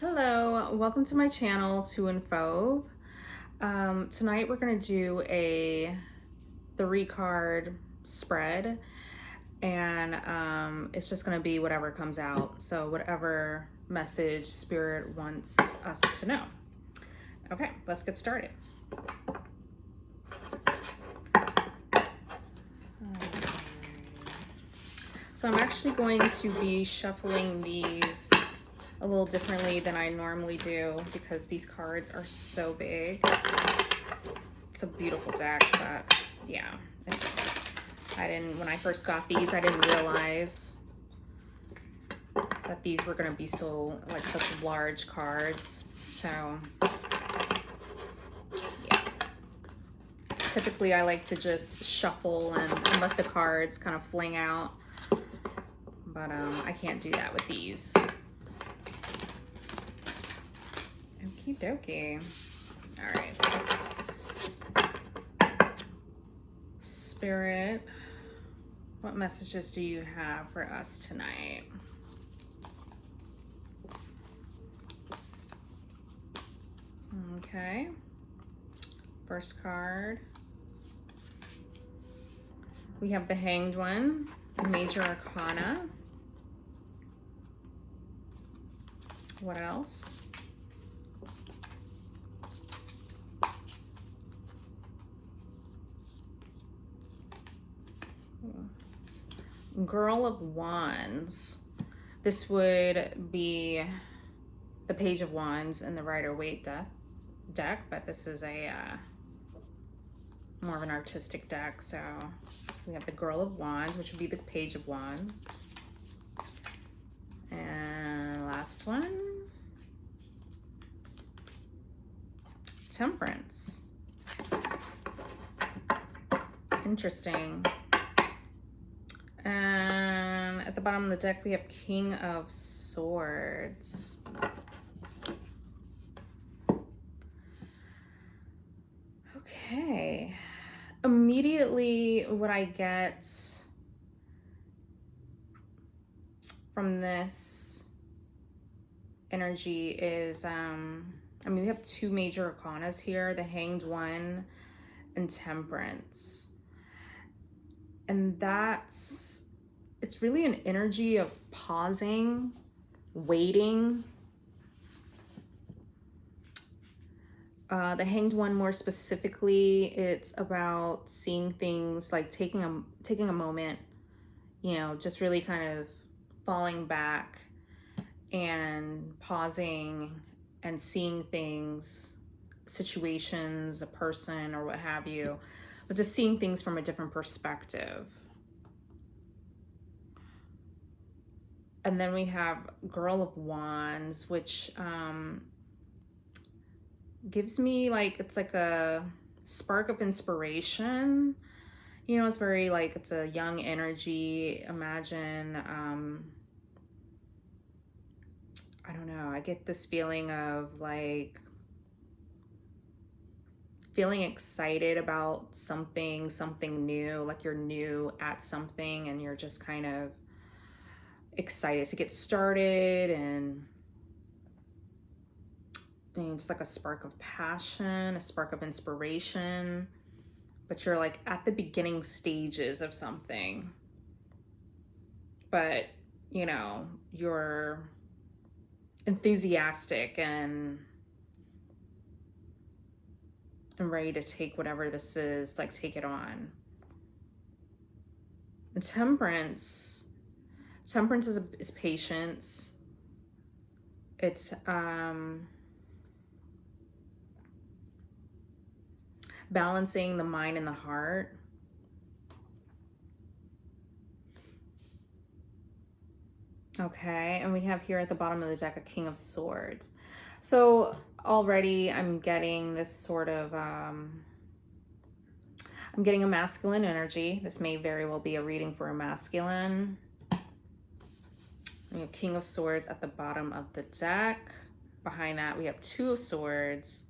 Hello, welcome to my channel, To and Fove. Tonight we're going to do a 3-card spread, and it's just going to be whatever comes out. So whatever message Spirit wants us to know. Okay, let's get started. So I'm actually going to be shuffling these a little differently than I normally do because these cards are so big. It's a beautiful deck, but yeah, when I first got these, I didn't realize that these were gonna be such large cards. So yeah, typically I like to just shuffle and let the cards kind of fling out, but I can't do that with these. Okie dokie. All right, Spirit, what messages do you have for us tonight? Okay, first card. We have the Hanged One, Major Arcana. What else? Girl of Wands. This would be the Page of Wands in the Rider-Waite deck, but this is a more of an artistic deck. So we have the Girl of Wands, which would be the Page of Wands. And last one, Temperance. Interesting. And at the bottom of the deck, we have King of Swords. Okay. Immediately, what I get from this energy is, we have two major arcanas here, the Hanged One and Temperance. And it's really an energy of pausing, waiting. The Hanged One, more specifically, it's about seeing things, like taking a moment, just really kind of falling back and pausing and seeing things, situations, a person, or what have you, but just seeing things from a different perspective. And then we have Girl of Wands, which gives me it's like a spark of inspiration. It's very it's a young energy. Imagine, I don't know, I get this feeling of feeling excited about something new, like you're new at something and you're just kind of excited to get started, and just like a spark of passion, a spark of inspiration, but you're at the beginning stages of something, but you're enthusiastic and ready to take whatever this is, take it on. And Temperance is patience. It's balancing the mind and the heart. Okay, and we have here at the bottom of the deck a King of Swords. So already I'm getting this sort of, I'm getting a masculine energy. This may very well be a reading for a masculine. We have King of Swords at the bottom of the deck. Behind that, we have Two of Swords.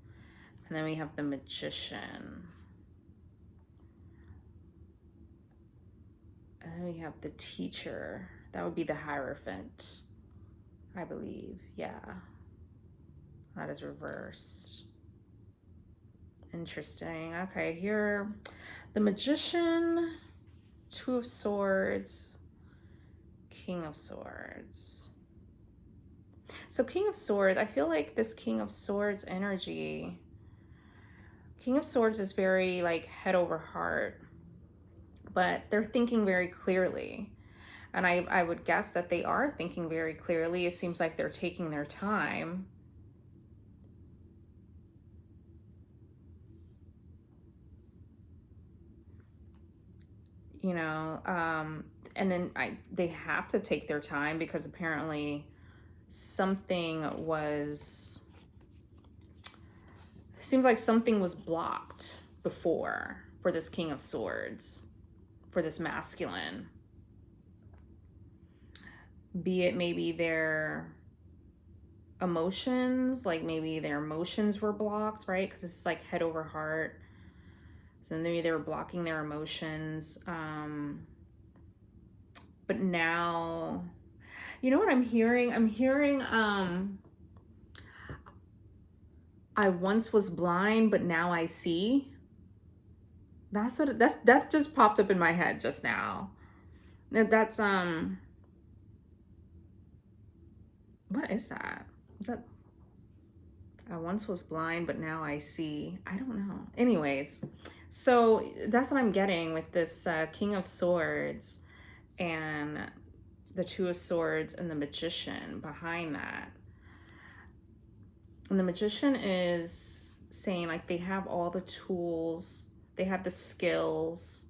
And then we have the Magician. And then we have the Teacher. That would be the Hierophant, I believe. Yeah. That is reversed. Interesting. Okay, here, the Magician, Two of Swords, King of Swords. So King of Swords, I feel like this King of Swords energy, King of Swords is very like head over heart, but they're thinking very clearly. And I would guess that they are thinking very clearly. It seems like they're taking their time. You know, and then they have to take their time because apparently something was, seems like something was blocked before for this King of Swords, for this masculine. Be it maybe their emotions, like maybe their emotions were blocked, right? Because it's like head over heart. So maybe they were blocking their emotions. But now, you know what I'm hearing? I'm hearing, I once was blind, but now I see. That just popped up in my head just now. That's what is that? Is that I once was blind, but now I see? I don't know. Anyways, so that's what I'm getting with this King of Swords and the Two of Swords and the Magician behind that. And the Magician is saying like they have all the tools, they have the skills.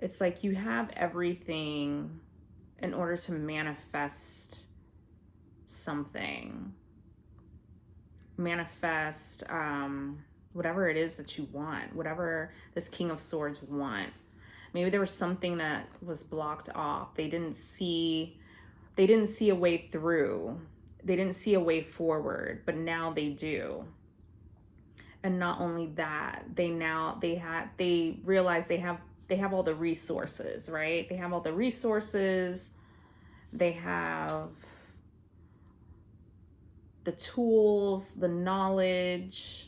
It's like you have everything in order to manifest something. Manifest whatever it is that you want, whatever this King of Swords want. Maybe there was something that was blocked off. They didn't see a way through. They didn't see a way forward, but now they do. And not only that, they realize they have all the resources, right? They have all the resources. They have the tools, the knowledge.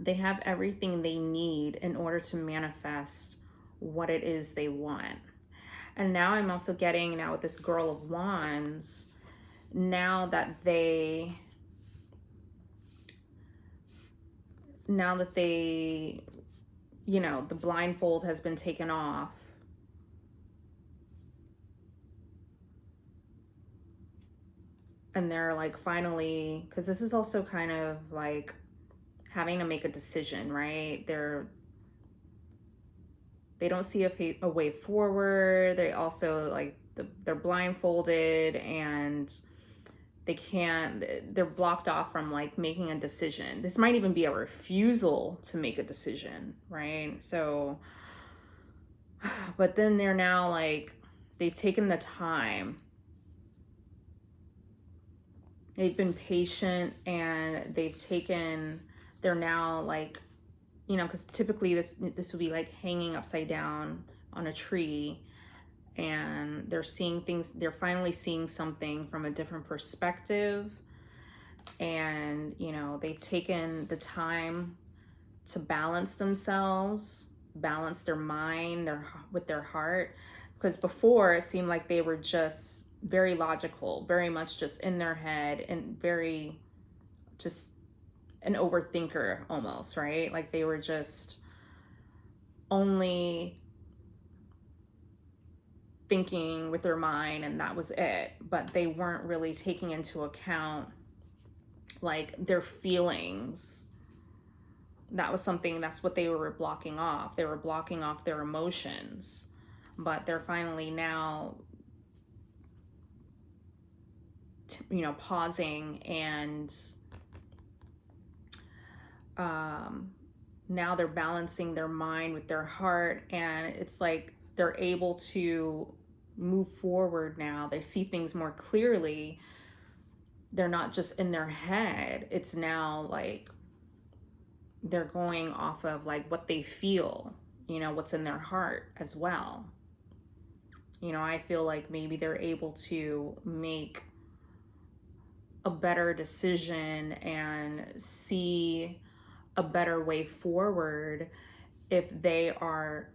They have everything they need in order to manifest what it is they want. And now I'm also getting, now with this Girl of Wands, now that they, you know, the blindfold has been taken off. And they're like finally, because this is also kind of like having to make a decision, right? They don't see a way forward. They also like they're blindfolded and they're blocked off from like making a decision. This might even be a refusal to make a decision, right? So, but then they're now like, they've taken the time. They've been patient and they're now like, you know, because typically this would be like hanging upside down on a tree, and they're finally seeing something from a different perspective. And, you know, they've taken the time to balance themselves, balance their mind, with their heart. Because before it seemed like they were just very logical, very much just in their head, and very just an overthinker almost, right? Like they were just only thinking with their mind and that was it. But they weren't really taking into account like their feelings. That's what they were blocking off. They were blocking off their emotions. But they're finally now, you know, pausing and now they're balancing their mind with their heart, and it's like they're able to move forward now. They see things more clearly. They're not just in their head. It's now like they're going off of like what they feel, you know, what's in their heart as well. You know, I feel like maybe they're able to make a better decision and see a better way forward if they are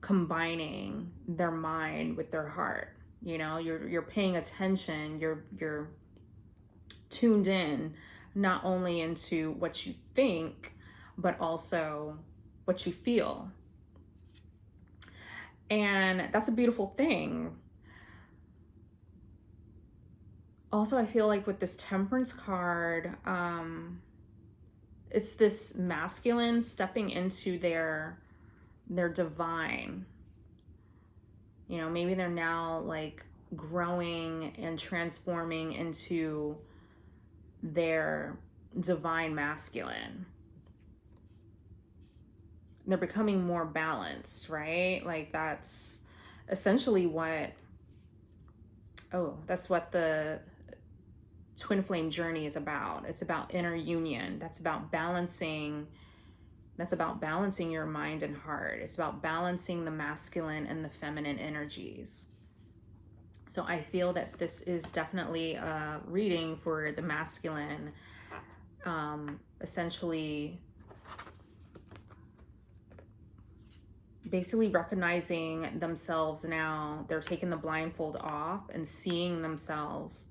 combining their mind with their heart. You know, you're paying attention, you're tuned in not only into what you think, but also what you feel. And that's a beautiful thing. Also, I feel like with this Temperance card, it's this masculine stepping into their divine. You know, maybe they're now like growing and transforming into their divine masculine. They're becoming more balanced, right? Like that's essentially what, that's what the twin flame journey is about. It's about inner union. That's about balancing your mind and heart. It's about balancing the masculine and the feminine energies. So I feel that this is definitely a reading for the masculine, essentially basically recognizing themselves now. They're taking the blindfold off and seeing themselves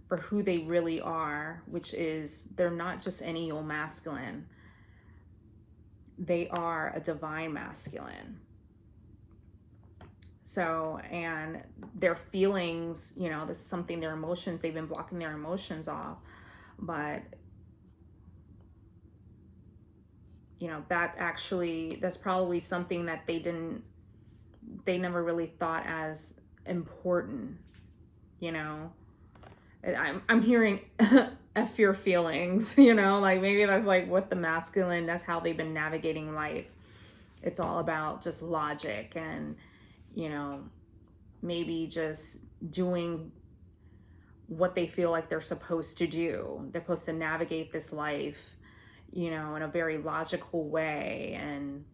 for who they really are, which is they're not just any old masculine. They are a divine masculine. So, and their feelings, you know, this is something, their emotions, they've been blocking their emotions off. But, you know, that's probably something that they never really thought as important, you know. I'm hearing F your feelings, you know, like maybe that's like what the masculine, that's how they've been navigating life. It's all about just logic and, you know, maybe just doing what they feel like they're supposed to do. They're supposed to navigate this life, you know, in a very logical way and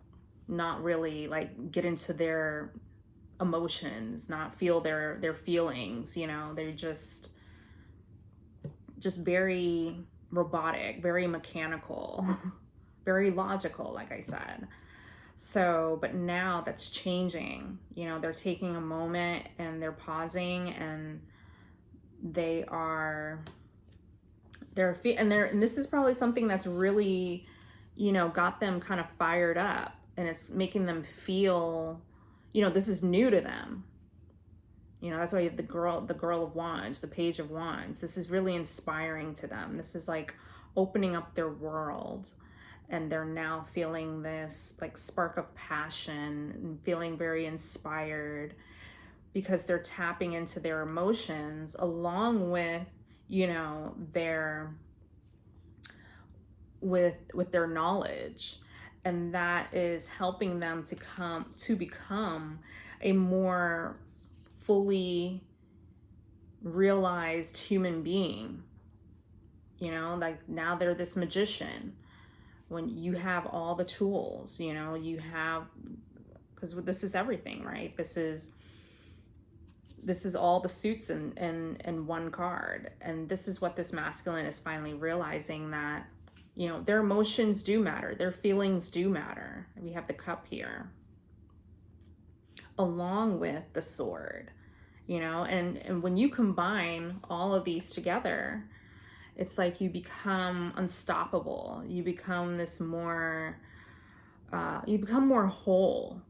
not really like get into their emotions, not feel their feelings, you know. They're just very robotic, very mechanical, very logical, like I said. So, but now that's changing. You know, they're taking a moment and they're pausing and and this is probably something that's really, you know, got them kind of fired up, and it's making them feel, you know, this is new to them. You know, that's why you have the girl of wands, the page of wands. This is really inspiring to them. This is like opening up their world, and they're now feeling this like spark of passion and feeling very inspired because they're tapping into their emotions along with, you know, with their knowledge, and that is helping them to become a more fully realized human being. You know, like now they're this magician. When you have all the tools, you know, you have, because this is everything, right? This is all the suits in one card. And this is what this masculine is finally realizing, that, you know, their emotions do matter, their feelings do matter. We have the cup here along with the sword, you know, and when you combine all of these together, it's like you become unstoppable. You become this more, you become more whole.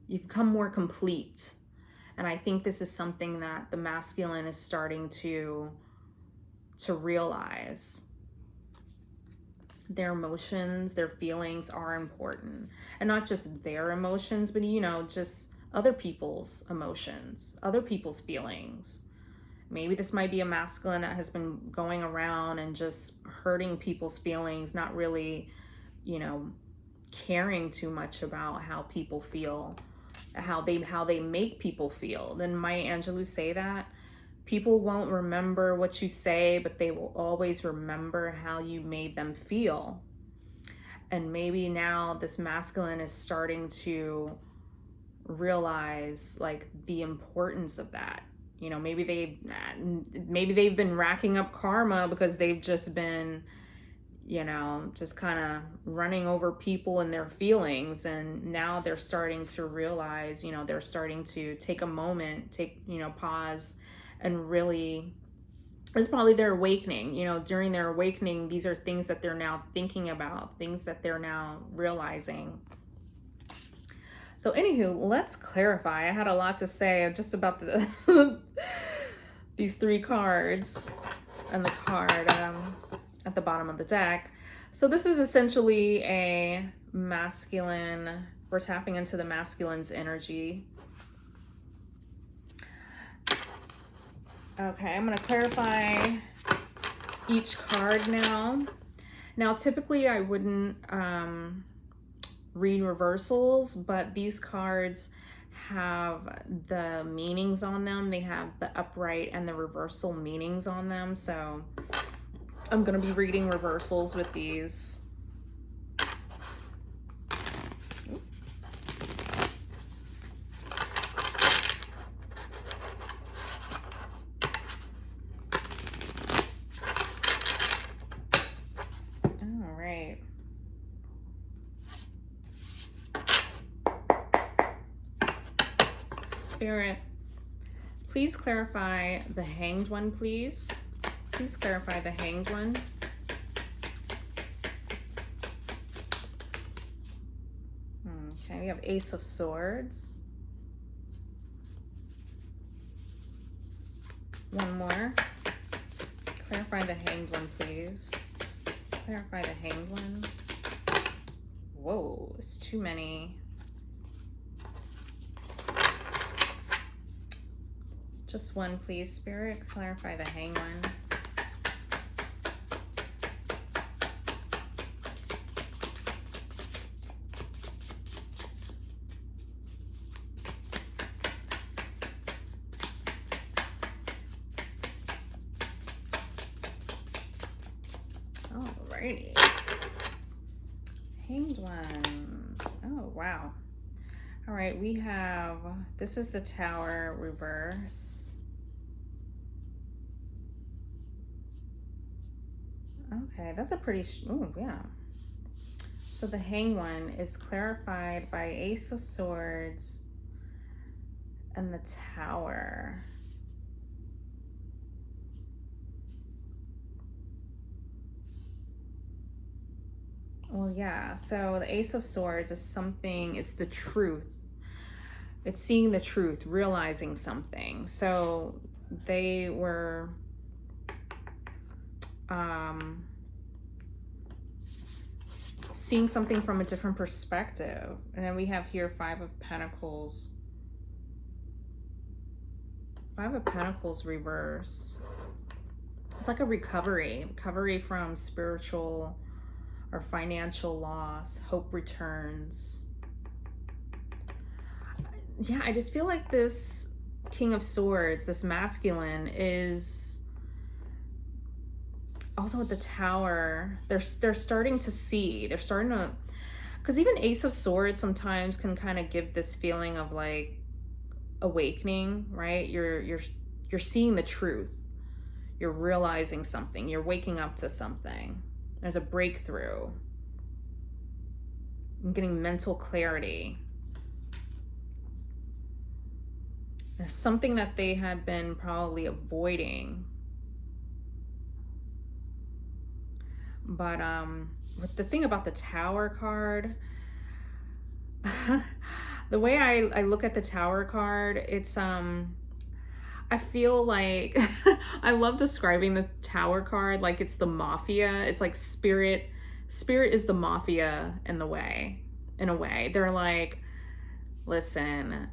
You become more complete. And I think this is something that the masculine is starting to realize. Their emotions, their feelings are important. And not just their emotions, but, you know, just other people's emotions, other people's feelings. Maybe this might be a masculine that has been going around and just hurting people's feelings, not really, you know, caring too much about how people feel, how they make people feel. Then Maya Angelou say that people won't remember what you say, but they will always remember how you made them feel. And maybe now this masculine is starting to realize like the importance of that. You know, maybe they've been racking up karma because they've just been, you know, just kind of running over people and their feelings. And now they're starting to realize, you know, they're starting to take a moment, pause and really, it's probably their awakening. You know, during their awakening, these are things that they're now thinking about, things that they're now realizing. So anywho, let's clarify. I had a lot to say just about these three cards and the card at the bottom of the deck. So this is essentially a masculine, we're tapping into the masculine's energy. Okay, I'm gonna clarify each card now. Now, typically I wouldn't read reversals, but these cards have the meanings on them. They have the upright and the reversal meanings on them. So I'm going to be reading reversals with these. All right. Spirit, please clarify the Hanged One, please. Please clarify the Hanged One. Okay, we have Ace of Swords. One more. Clarify the Hanged One, please. Clarify the Hanged One. Whoa, it's too many. Just one, please, Spirit. Clarify the Hanged One. Alrighty. Hanged One. Oh, wow. All right, we have, this is the Tower reverse. Okay, that's a pretty, oh yeah. So the Hanged One is clarified by Ace of Swords and the Tower. Well, yeah, so the Ace of Swords is something, it's the truth. It's seeing the truth, realizing something. So they were seeing something from a different perspective. And then we have here Five of Pentacles. Five of Pentacles reverse. It's like a recovery from spiritual or financial loss. Hope returns. Yeah, I just feel like this King of Swords, this masculine, is also at the Tower. They're starting to see. They're starting to, because even Ace of Swords sometimes can kind of give this feeling of like awakening, right? You're seeing the truth. You're realizing something. You're waking up to something. There's a breakthrough. I'm getting mental clarity. There's something that they had been probably avoiding. But the thing about the Tower card, the way I look at the Tower card, it's I feel like I love describing the Tower card like it's the mafia. It's like spirit is the mafia in a way. They're like, listen,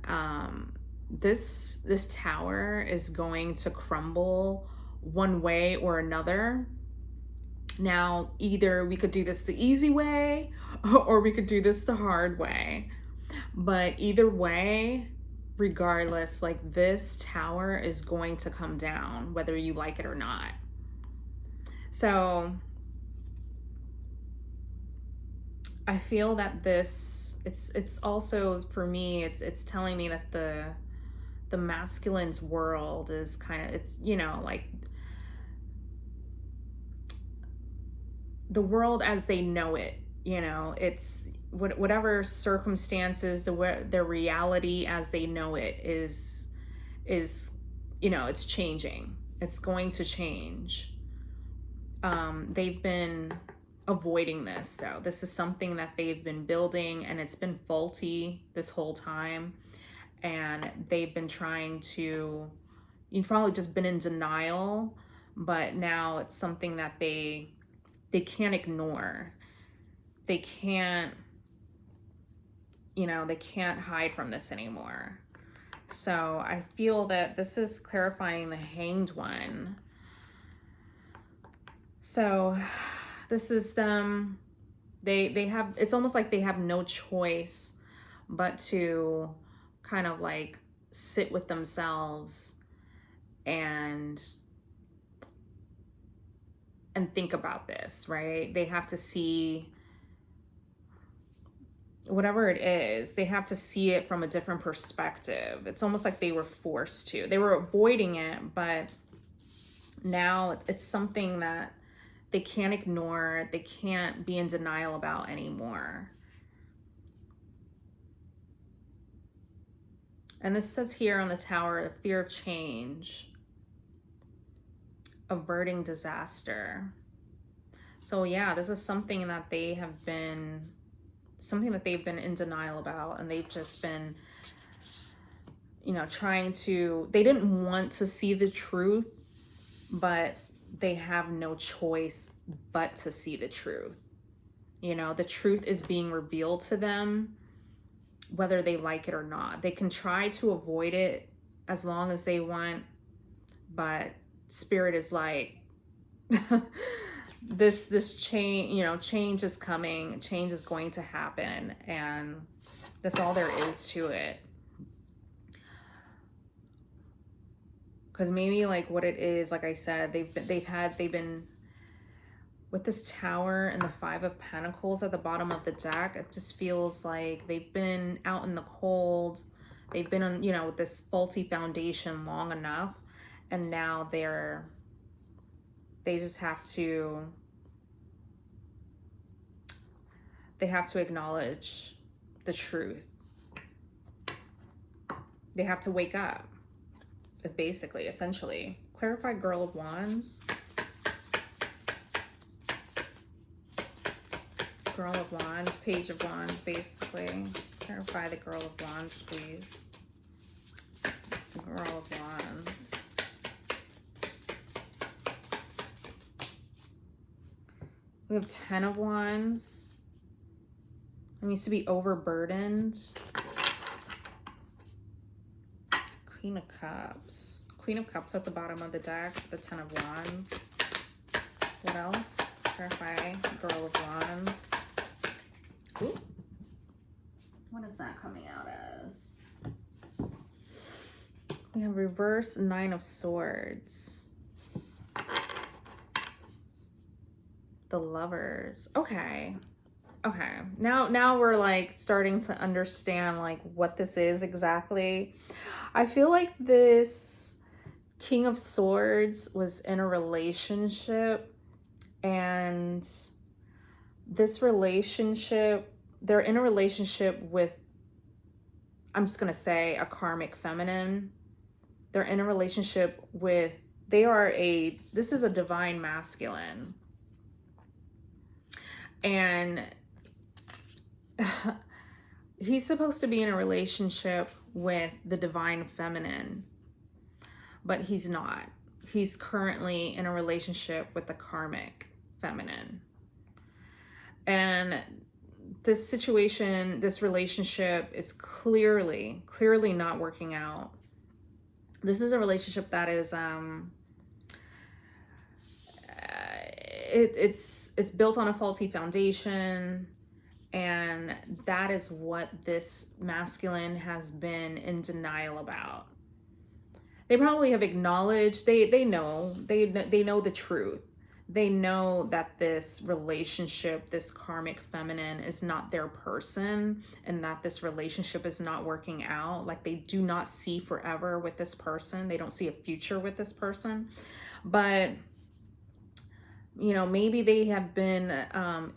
this tower is going to crumble one way or another. Now, either we could do this the easy way or we could do this the hard way. But either way, regardless, like this tower is going to come down, whether you like it or not. So I feel that this, it's also, for me, it's telling me that the masculine's world is kind of, it's, you know, like the world as they know it, you know, it's whatever circumstances, the reality as they know it is, you know, it's changing. It's going to change. They've been avoiding this though. This is something that they've been building, and it's been faulty this whole time. And they've been trying to, you've probably just been in denial, but now it's something that they can't ignore. They can't, you know, they can't hide from this anymore. So I feel that this is clarifying the Hanged One. So this is them. They have, it's almost like they have no choice but to kind of like sit with themselves and think about this, right? They have to see whatever it is, they have to see it from a different perspective. It's almost like they were forced to. They were avoiding it, but now it's something that they can't ignore, they can't be in denial about anymore. And this says here on the tower, the fear of change, averting disaster. So yeah, this is something that they have been, something that they've been in denial about, and they've just been, you know, trying to, they didn't want to see the truth, but they have no choice but to see the truth. You know, the truth is being revealed to them, whether they like it or not. They can try to avoid it as long as they want, but Spirit is like, this change, you know, change is coming, change is going to happen, and that's all there is to it. Because maybe like what it is, like I said, they've been with this tower and the Five of Pentacles at the bottom of the deck. It just feels like they've been out in the cold. They've been on, you know, with this faulty foundation long enough, and now they just have to, they have to acknowledge the truth. They have to wake up, basically, essentially. Clarify Girl of Wands. Girl of Wands, Page of Wands, basically. Clarify the Girl of Wands, please. Girl of Wands. We have 10 of Wands. It means to be overburdened. Queen of Cups. Queen of Cups at the bottom of the deck. The 10 of Wands. What else? Clarify Girl of Wands. Ooh. What is that coming out as? We have reverse Nine of Swords. The Lovers. Okay. Okay. Now we're like starting to understand like what this is exactly. I feel like this King of Swords was in a relationship, and this relationship, they're in a relationship with, I'm just going to say, a karmic feminine. They're in a relationship with, this is a divine masculine. And he's supposed to be in a relationship with the divine feminine, but he's not. He's currently in a relationship with the karmic feminine. And this situation, this relationship is clearly not working out. This is a relationship that is it's built on a faulty foundation, and that is what this masculine has been in denial about. They probably have acknowledged, they know the truth. they know that this relationship, this karmic feminine, is not their person, and that this relationship is not working out. Like, they do not see forever with this person. They don't see a future with this person. But, you know, maybe they have been,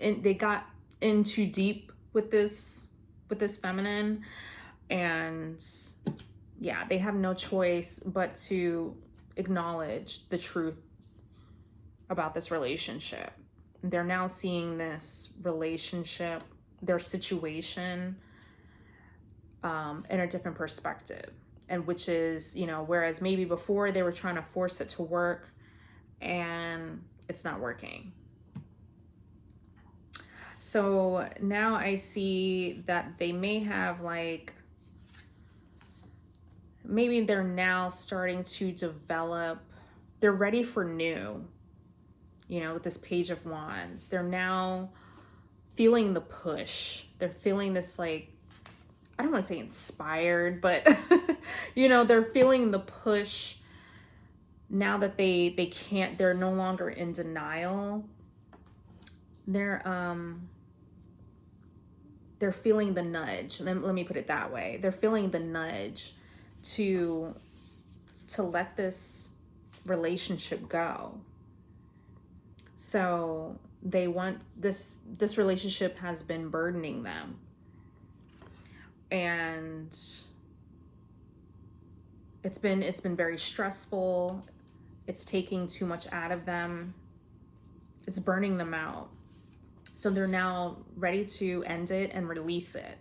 they got in too deep with this feminine, and yeah, they have no choice but to acknowledge the truth about this relationship. They're now seeing this relationship, their situation, in a different perspective. And which is, you know, whereas maybe before they were trying to force it to work and it's not working. So now I see that they may have, like, maybe they're now starting to develop, they're ready for new, you know, with this Page of Wands. They're now feeling the push. They're feeling this, like, I don't want to say inspired, but you know, they're feeling the push now that they can't, they're no longer in denial. They're feeling the nudge. Let me put it that way. They're feeling the nudge to let this relationship go. So they want this relationship has been burdening them, and it's been very stressful. It's taking too much out of them. It's burning them out. So they're now ready to end it and release it.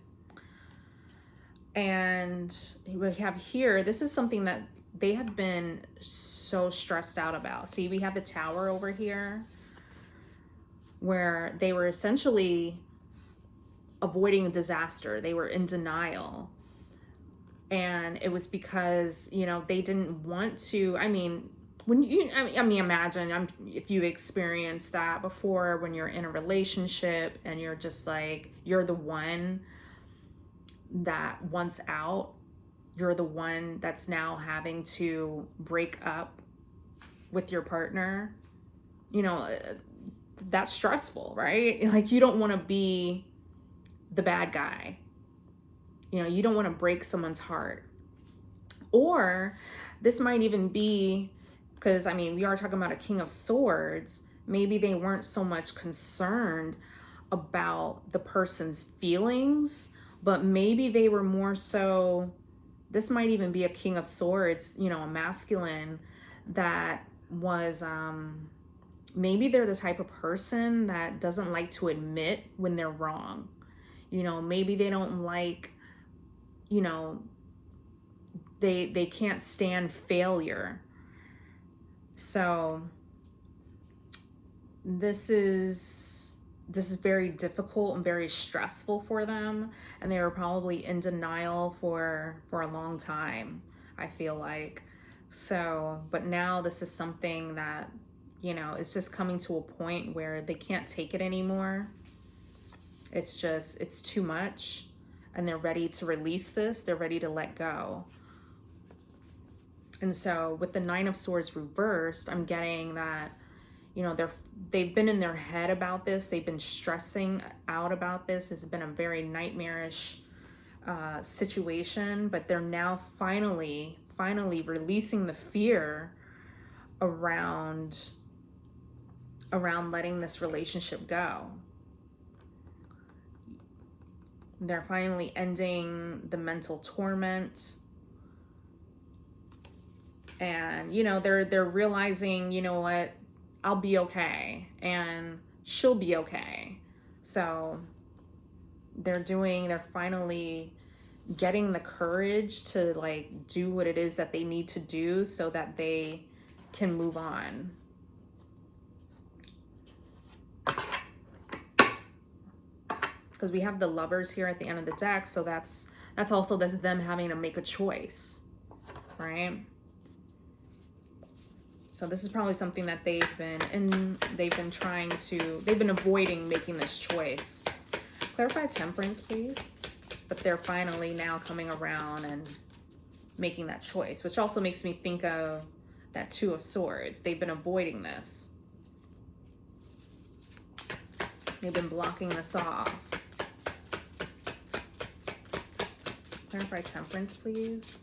And we have here, this is something that they have been so stressed out about. See, we have the Tower over here, where they were essentially avoiding disaster. They were in denial. And it was because, you know, they didn't want to, I mean, when you, I mean, imagine if you experienced that before, when you're in a relationship and you're just like, you're the one that wants out. You're the one that's now having to break up with your partner. You know, that's stressful, right? Like, you don't want to be the bad guy. You know, you don't want to break someone's heart. Or this might even be, because I mean, we are talking about a King of Swords. Maybe they weren't so much concerned about the person's feelings, but maybe they were more so, this might even be a King of Swords, you know, a masculine that was, maybe they're the type of person that doesn't like to admit when they're wrong. You know, maybe they don't like, you know, they can't stand failure. So this is very difficult and very stressful for them, and they were probably in denial for a long time, I feel like. So, but now this is something that, you know, it's just coming to a point where they can't take it anymore. It's just, it's too much, and they're ready to release this. They're ready to let go. And so with the Nine of Swords reversed, I'm getting that, you know, they've been in their head about this. They've been stressing out about this. It's been a very nightmarish situation, but they're now finally releasing the fear around letting this relationship go. They're finally ending the mental torment. And, you know, they're realizing, you know what, I'll be okay, and she'll be okay. So they're finally getting the courage to, like, do what it is that they need to do so that they can move on. Because we have the Lovers here at the end of the deck, so that's also them having to make a choice, right? So this is probably something that they've been avoiding making this choice. Clarify Temperance, please. But they're finally now coming around and making that choice, which also makes me think of that Two of Swords. They've been avoiding this. They've been blocking this off. Clarify temperance, please.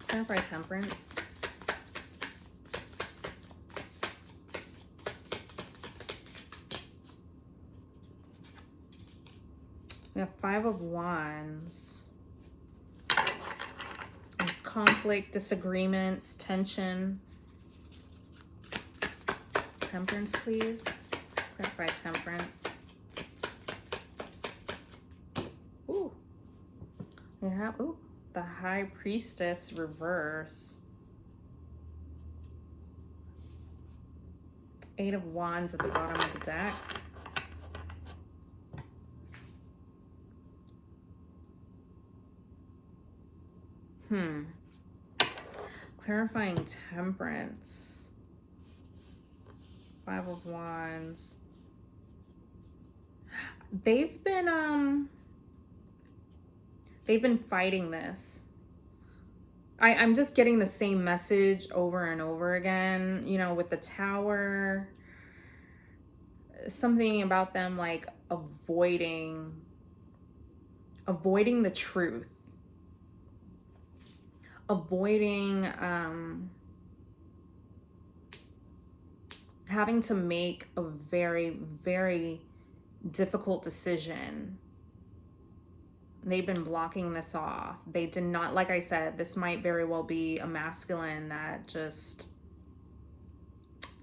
Clarify temperance. We have 5 of Wands. There's conflict, disagreements, tension. Temperance, please. Clarify temperance. Ooh. We have, ooh, the High Priestess reverse. 8 of Wands at the bottom of the deck. Clarifying temperance. 5 of Wands. They've been fighting this. I'm just getting the same message over and over again, you know, with the Tower. Something about them like avoiding the truth. Avoiding having to make a very, very difficult decision. They've been blocking this off. They did not, like I said, this might very well be a masculine that just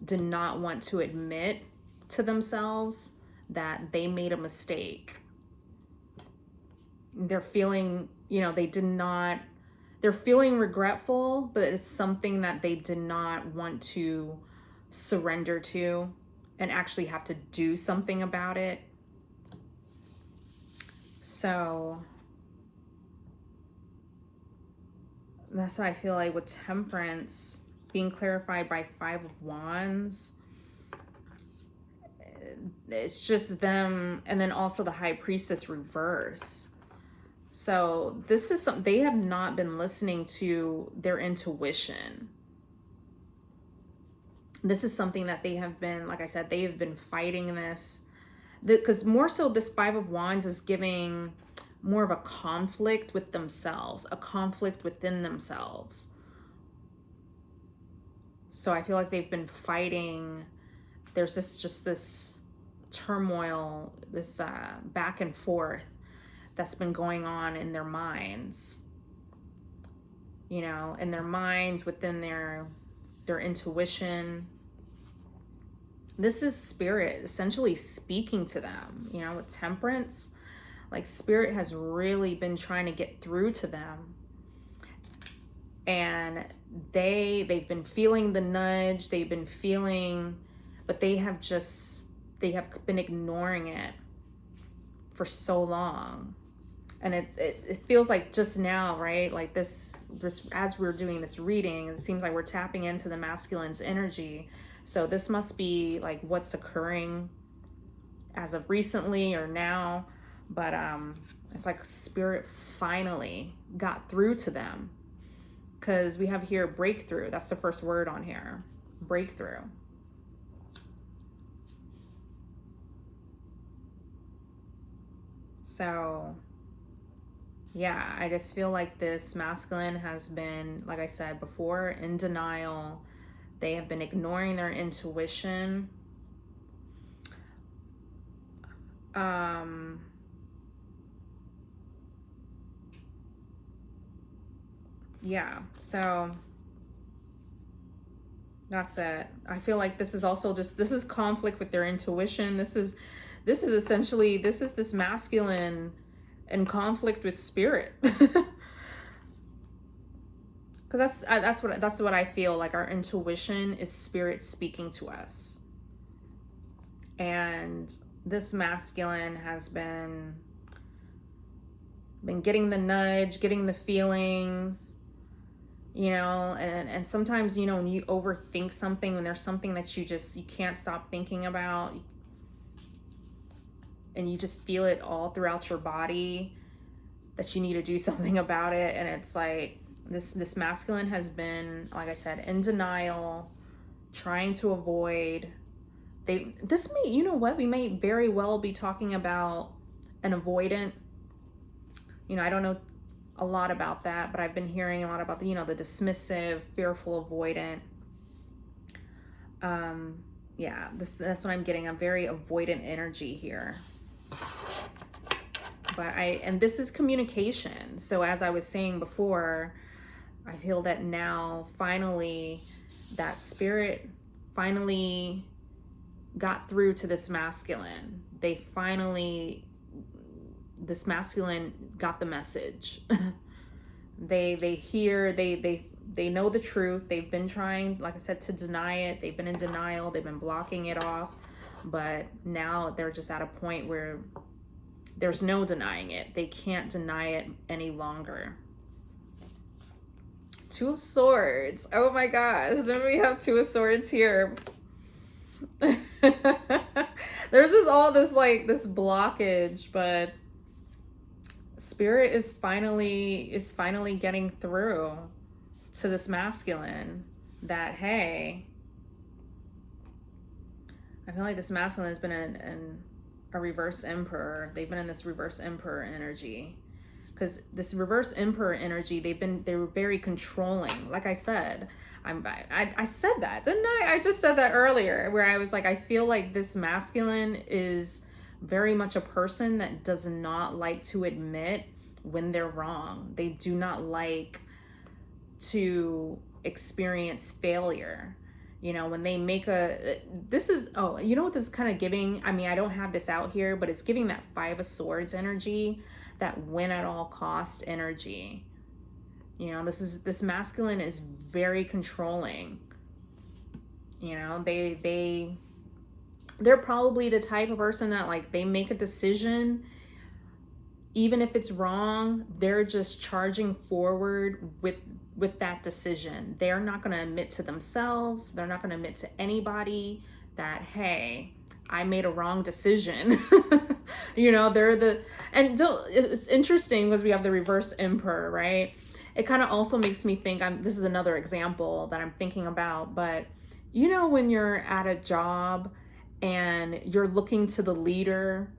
did not want to admit to themselves that they made a mistake. They're feeling, you know, they're feeling regretful, but it's something that they did not want to surrender to and actually have to do something about it. So that's what I feel like with temperance being clarified by 5 of Wands. It's just them, and then also the High Priestess reverse. So this is something they have not been listening to their intuition. This is something that they have been, like I said, they have been fighting this. Because more so this 5 of Wands is giving more of a conflict with themselves, a conflict within themselves. So I feel like they've been fighting. There's this turmoil, this back and forth that's been going on in their minds, you know, in their minds, within their intuition. This is spirit essentially speaking to them, you know, with temperance. Like spirit has really been trying to get through to them. And they've been feeling the nudge, they've been feeling, but they have been ignoring it for so long. And it feels like just now, right? Like this as we're doing this reading, it seems like we're tapping into the masculine's energy. So this must be like what's occurring as of recently or now. But it's like spirit finally got through to them. Because we have here breakthrough. That's the first word on here. Breakthrough. So yeah, I just feel like this masculine has been, like I said before, in denial. They have been ignoring their intuition. Yeah, so that's it. I feel like this is also this is conflict with their intuition. This is essentially, this masculine in conflict with spirit. Because that's what I feel like. Our intuition is spirit speaking to us. And this masculine has been getting the nudge, getting the feelings, you know, and sometimes, you know, when you overthink something, when there's something that you can't stop thinking about, and you just feel it all throughout your body that you need to do something about it. And it's like this masculine has been, like I said, in denial, trying to avoid, this may, you know what, we may very well be talking about an avoidant. I don't know a lot about that, but I've been hearing a lot about the, the dismissive, fearful avoidant. Yeah, that's what I'm getting, a very avoidant energy here. And this is communication. So as I was saying before, I feel that now finally that spirit finally got through to this masculine. This masculine got the message. They know the truth. They've been trying, like I said, to deny it. They've been in denial. They've been blocking it off. But now they're just at a point where there's no denying it. They can't deny it any longer. Two of Swords. Oh my gosh. Then we have Two of Swords here. There's this blockage, but Spirit is finally getting through to this masculine that, hey, I feel like this masculine has been in a reverse emperor. They've been in this reverse emperor energy, because this reverse emperor energy, they were very controlling. Like I said, I said that, didn't I? I just said that earlier, where I was like, I feel like this masculine is very much a person that does not like to admit when they're wrong. They do not like to experience failure. When they make this is, you know what this is kind of giving? I mean, I don't have this out here, but it's giving that Five of Swords energy, that win at all cost energy. This masculine is very controlling. They're probably the type of person that, like, they make a decision, even if it's wrong, they're just charging forward with that decision. They're not going to admit to themselves, they're not going to admit to anybody that, hey, I made a wrong decision. It's interesting because we have the reverse emperor, right? It kind of also makes me think, this is another example that I'm thinking about, but when you're at a job and you're looking to the leader,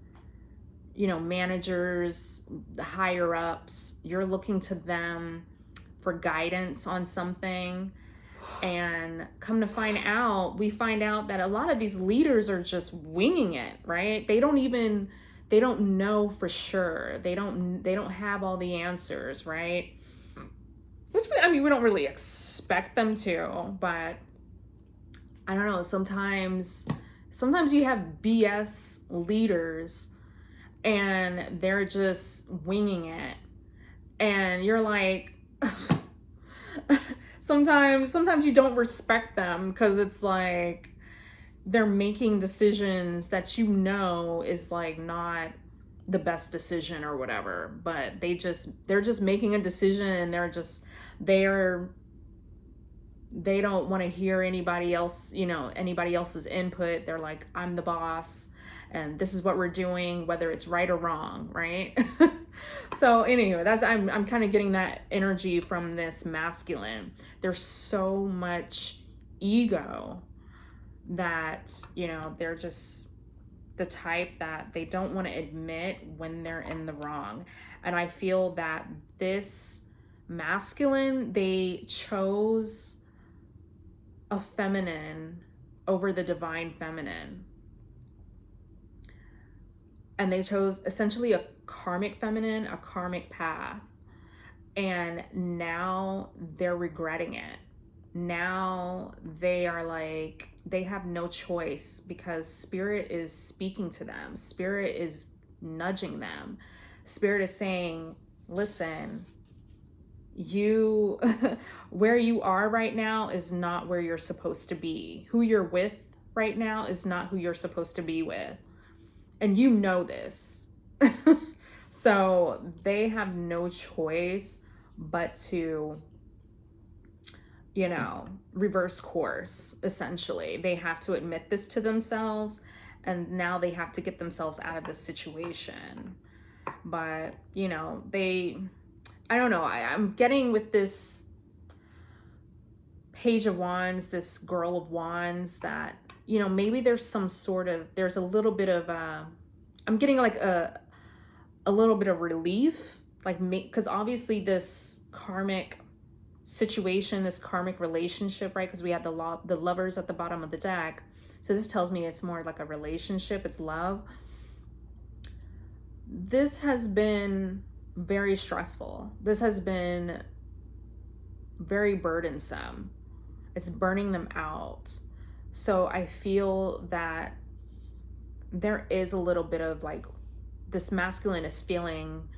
managers, the higher ups, you're looking to them for guidance on something, and we find out that a lot of these leaders are just winging it, right? They don't know for sure. They don't have all the answers, right? Which, we don't really expect them to, but I don't know, sometimes you have BS leaders and they're just winging it, and you're like, sometimes you don't respect them, because it's like they're making decisions that is like not the best decision or whatever, but they're just making a decision, and they don't want to hear anybody else's input. They're like, I'm the boss and this is what we're doing, whether it's right or wrong, right? So anyway, I'm kind of getting that energy from this masculine. There's so much ego that, they're just the type that they don't want to admit when they're in the wrong. And I feel that this masculine, they chose a feminine over the divine feminine. And they chose essentially a karmic feminine, a karmic path. And now they're regretting it. Now they are like, they have no choice, because Spirit is speaking to them. Spirit is nudging them. Spirit is saying, listen, where you are right now is not where you're supposed to be. Who you're with right now is not who you're supposed to be with. And you know this. So they have no choice but to, reverse course, essentially. They have to admit this to themselves, and now they have to get themselves out of this situation. But, I don't know, I'm getting with this Page of Wands, this Girl of Wands, that you know, maybe there's a little bit of, I'm getting like a little bit of relief, like, because obviously this karmic situation, this karmic relationship, right? Because we have the lovers at the bottom of the deck. So this tells me it's more like a relationship, it's love. This has been very stressful. This has been very burdensome. It's burning them out. So I feel that there is a little bit of like, this masculine is feeling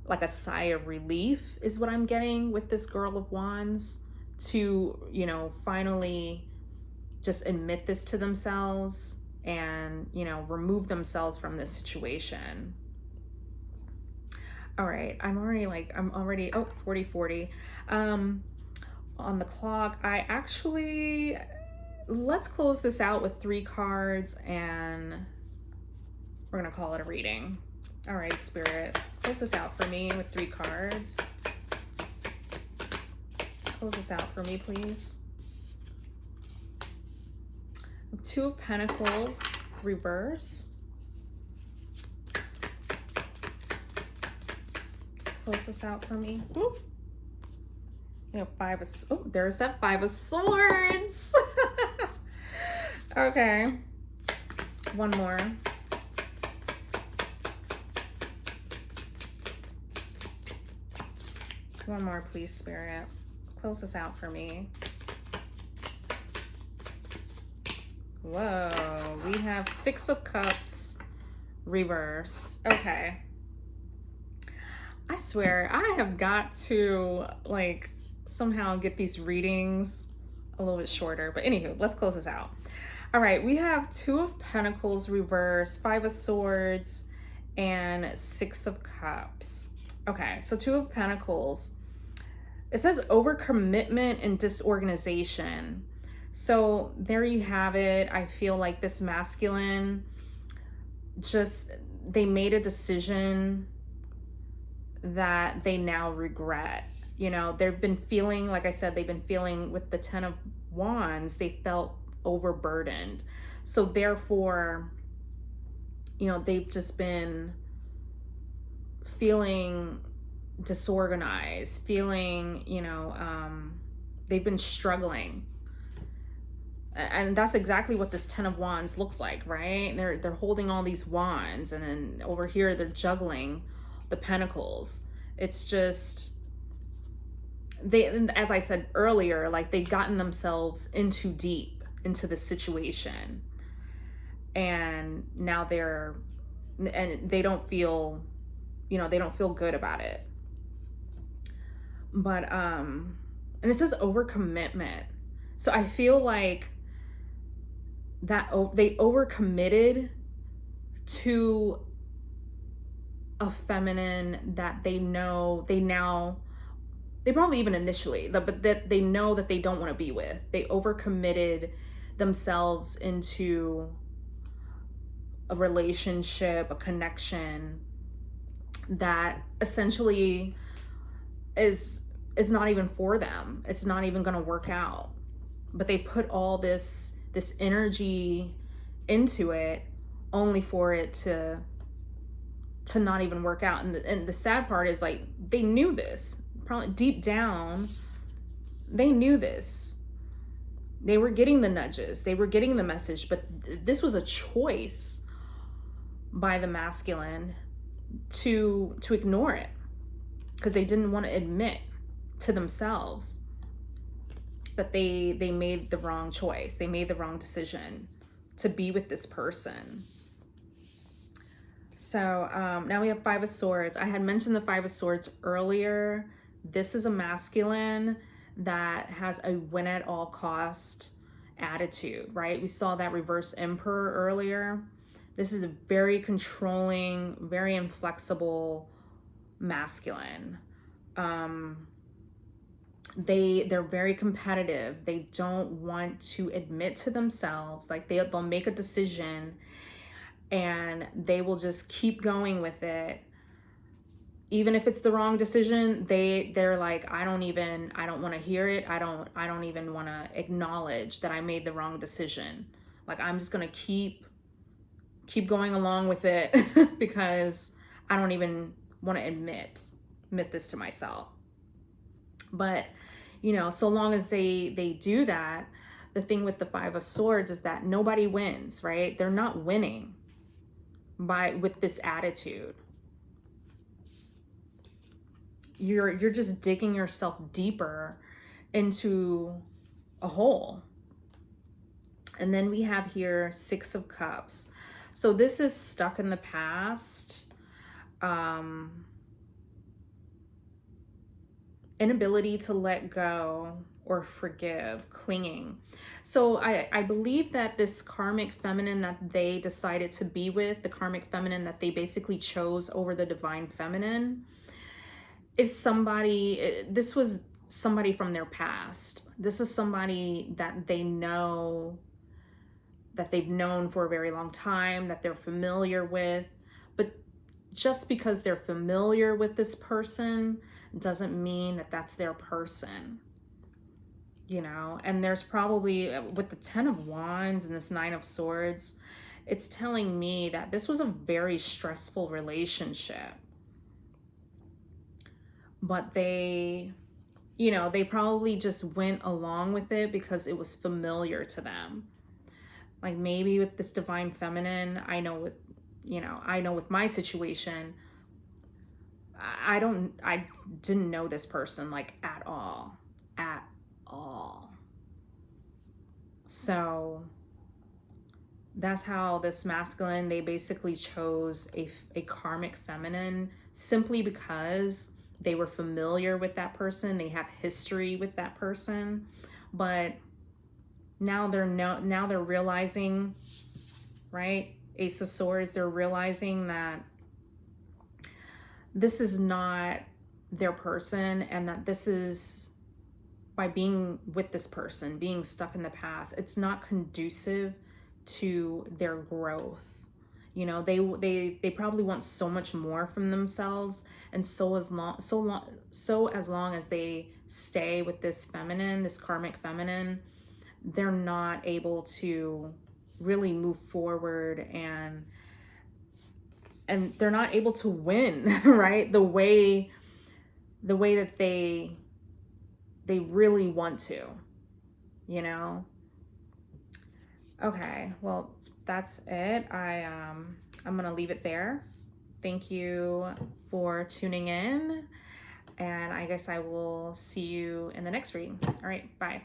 like a sigh of relief is what I'm getting with this Girl of Wands, to, you know, finally just admit this to themselves and, you know, remove themselves from this situation. All right, I'm already, oh, 40 on the clock. Let's close this out with 3 cards and we're gonna call it a reading. All right, Spirit, close this out for me with 3 cards. Close this out for me, please. 2 of Pentacles, reverse. Close this out for me. Ooh. We have there's that 5 of Swords. Okay. One more. One more, please, Spirit. Close this out for me. Whoa, we have 6 of Cups, reverse. Okay. I swear, I have got to, like, somehow get these readings a little bit shorter. But anywho, let's close this out. All right, we have 2 of Pentacles, reverse, 5 of Swords, and 6 of Cups. Okay, so 2 of Pentacles. It says overcommitment and disorganization. So there you have it. I feel like this masculine, they made a decision that they now regret. You know, they've been feeling, like I said, they've been feeling with the 10 of Wands, they felt overburdened. So therefore, you know, they've just been feeling disorganized, feeling, you know, they've been struggling. And that's exactly what this 10 of Wands looks like, right? They're holding all these wands, and then over here they're juggling the pentacles. It's just, as I said earlier, like they've gotten themselves in too deep into the situation, and now they don't feel, you know, they don't feel good about it. But and it says overcommitment. So I feel like that they overcommitted to a feminine that they probably even initially, but that they know that they don't want to be with. They overcommitted themselves into a relationship, a connection that essentially is not even for them. It's not even going to work out. But they put all this energy into it only for it to not even work out. And the sad part is, like, they knew this. Probably deep down, they knew this. They were getting the nudges. They were getting the message, but this was a choice by the masculine to ignore it, because they didn't want to admit to themselves that they made the wrong choice. They made the wrong decision to be with this person. So now we have 5 of Swords. I had mentioned the 5 of Swords earlier. This is a masculine that has a win at all cost attitude, right? We saw that reverse Emperor earlier. This is a very controlling, very inflexible masculine. They're very competitive. They don't want to admit to themselves, like they'll make a decision and they will just keep going with it. Even if it's the wrong decision, they're like, I don't want to hear it. I don't even want to acknowledge that I made the wrong decision. Like, I'm just gonna keep going along with it because I don't even want to admit this to myself. But, you know, so long as they do that, the thing with the Five of Swords is that nobody wins, right? They're not winning with this attitude. You're just digging yourself deeper into a hole. And then we have here Six of Cups. So this is stuck in the past. Inability to let go or forgive, clinging. So I believe that this karmic feminine that they decided to be with, the karmic feminine that they basically chose over the divine feminine, is somebody, this was somebody from their past. This is somebody that they know, that they've known for a very long time, that they're familiar with. But just because they're familiar with this person doesn't mean that that's their person, you know? And there's probably, with the Ten of Wands and this Nine of Swords, it's telling me that this was a very stressful relationship. But they, you know, they probably just went along with it because it was familiar to them. Like maybe with this divine feminine, I know with, you know, I know with my situation, I didn't know this person like at all. So that's how this masculine, they basically chose a karmic feminine simply because they were familiar with that person. They have history with that person. But now they're realizing, right? Ace of Swords, they're realizing that this is not their person, and that this is, by being with this person, being stuck in the past, it's not conducive to their growth. You know, they probably want so much more from themselves, and so as long as they stay with this feminine, this karmic feminine, they're not able to really move forward, and they're not able to win, right? The way that they really want to, you know? Okay, well, that's it. I'm gonna leave it there. Thank you for tuning in, and I guess I will see you in the next reading. All right, bye.